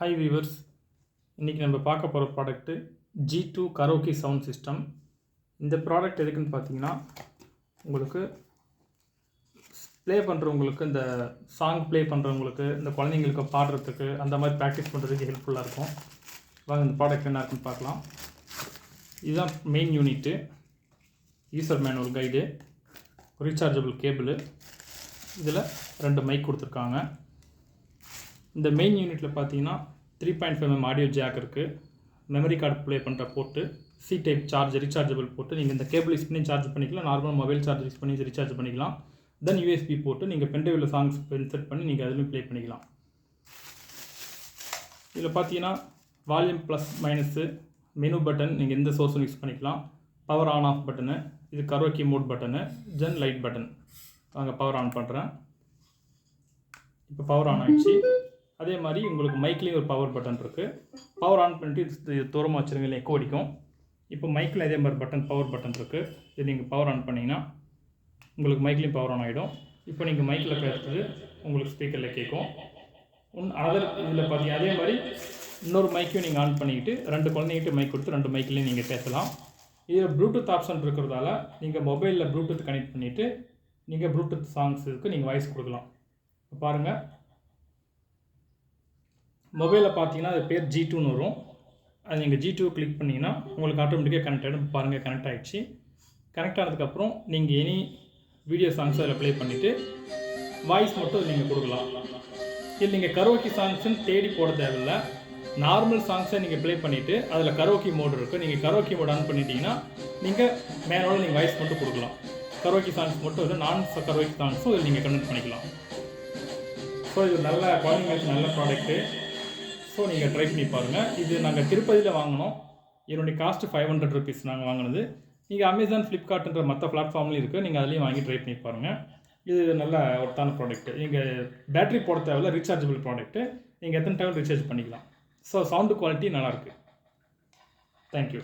Hi viewers, இன்றைக்கி நம்ம பார்க்க போகிற product G2 karaoke sound system. இந்த ப்ராடக்ட் எதுக்குன்னு பார்த்தீங்கன்னா, உங்களுக்கு ப்ளே பண்ணுறவங்களுக்கு, இந்த சாங் ப்ளே பண்ணுறவங்களுக்கு, இந்த குழந்தைங்களுக்கு பாடுறதுக்கு, அந்த மாதிரி ப்ராக்டிஸ் பண்ணுறதுக்கு ஹெல்ப்ஃபுல்லாக இருக்கும். வாங்க இந்த ப்ராடக்ட் என்ன இருக்குன்னு பார்க்கலாம். இதுதான் main unit, user manual guide, rechargeable cable, இதில் 2 மைக் கொடுத்துருக்காங்க. இந்த மெயின் யூனிட்டில் பார்த்தீங்கன்னா 3.5mm ஆடியோ ஜாக் இருக்குது, மெமரி கார்டு ப்ளே பண்ணுற போர்ட்டு, சி டைப் ரீசார்ஜபிள் போட்டு நீங்கள் இந்த கேபிள் யூஸ் பண்ணி சார்ஜ் பண்ணிக்கலாம், நார்மல் மொபைல் சார்ஜ் யூஸ் பண்ணி ரீசார்ஜ் பண்ணிக்கலாம். தென் யூஎஸ்பி போட்டு நீங்கள் பென்ட்ரைவில் சாங்ஸ் இன்சர்ட் பண்ணி நீங்கள் அதுலேயும் ப்ளே பண்ணிக்கலாம். இதில் பார்த்தீங்கன்னா volume plus minus, menu button, நீங்கள் எந்த சோர்ஸும் யூஸ் பண்ணிக்கலாம், பவர் ஆன் ஆஃப் பட்டனு, இது karaoke mode button, then light button. நாங்கள் பவர் ஆன் பண்ணுறேன். இப்போ பவர் ஆன் ஆகிடுச்சு. அதே மாதிரி உங்களுக்கு மைக்லேயும் ஒரு பவர் பட்டன் இருக்குது. பவர் ஆன் பண்ணிட்டு இது தூரமாக வச்சுருங்க, எக்கோ அடிக்கும். இப்போ மைக்கில் அதே மாதிரி பவர் பட்டன் இருக்குது. இது நீங்கள் பவர் ஆன் பண்ணிங்கன்னா உங்களுக்கு மைக்லேயும் பவர் ஆன் ஆகிடும். இப்போ நீங்கள் மைக்கில் பேசுறது உங்களுக்கு ஸ்பீக்கரில் கேட்கும். இதில் பார்த்தீங்கன்னா அதே மாதிரி இன்னொரு மைக்கையும் நீங்கள் ஆன் பண்ணிக்கிட்டு 2 குழந்தைகிட்ட மைக் கொடுத்து 2 மைக்லேயும் நீங்கள் பேசலாம். இதில் ப்ளூடூத் ஆப்ஷன் இருக்கிறதால நீங்கள் மொபைலில் ப்ளூடூத் கனெக்ட் பண்ணிவிட்டு நீங்கள் ப்ளூடூத் சாங்ஸுக்கு நீங்கள் வாய்ஸ் கொடுக்கலாம். இப்போ பாருங்கள், மொபைலில் பார்த்தீங்கன்னா அது பேர் G2ன்னு வரும். அது நீங்கள் G2 கிளிக் பண்ணிங்கன்னா உங்களுக்கு ஆட்டோமேட்டிக்காக கனெக்ட் ஆகிடும். பாருங்கள், கனெக்ட் ஆகிடுச்சு. கனெக்ட் ஆனதுக்கப்புறம் நீங்கள் எனி வீடியோ சாங்ஸை அதில் ப்ளே பண்ணிவிட்டு வாய்ஸ் மட்டும் நீங்கள் கொடுக்கலாம். இது நீங்கள் கரோக்கி சாங்ஸ்ன்னு தேடி போட தேவையில்லை. நார்மல் சாங்ஸை நீங்கள் ப்ளே பண்ணிவிட்டு அதில் கரோக்கி மோடு இருக்குது. நீங்கள் கரோக்கி மோட் ஆன் பண்ணிட்டீங்கன்னா நீங்கள் மேலோட நீங்கள் வாய்ஸ் மட்டும் கொடுக்கலாம். கரோக்கி சாங்ஸ் மட்டும் இல்லை, நான் கரோக்கி சாங்ஸும் இதில் நீங்கள் கனெக்ட் பண்ணிக்கலாம். ஸோ இது நல்ல குவாலிட்டி, நல்ல ப்ராடக்ட்டு. ஸோ நீங்கள் ட்ரை பண்ணி பாருங்கள். இது நாங்கள் திருப்பதியில் வாங்கினோம். இதனுடைய காஸ்ட்டு 500 rupees நாங்கள் வாங்கினது. நீங்கள் அமேசான், ஃப்ளிப்கார்ட்ன்ற மற்ற பிளாட்ஃபார்ம்லேயும் இருக்குது, நீங்கள் அதுலேயும் வாங்கி ட்ரை பண்ணி பாருங்கள். இது நல்ல ஒர்த்தான ப்ராடக்ட்டு. நீங்கள் பேட்டரி போட தேவையில்ல, ரீசார்ஜபிள் ப்ராடக்ட்டு. நீங்கள் எத்தனை டைம் ரீசார்ஜ் பண்ணிக்கலாம். ஸோ சவுண்டு குவாலிட்டி நல்லாயிருக்கு. தேங்க்யூ.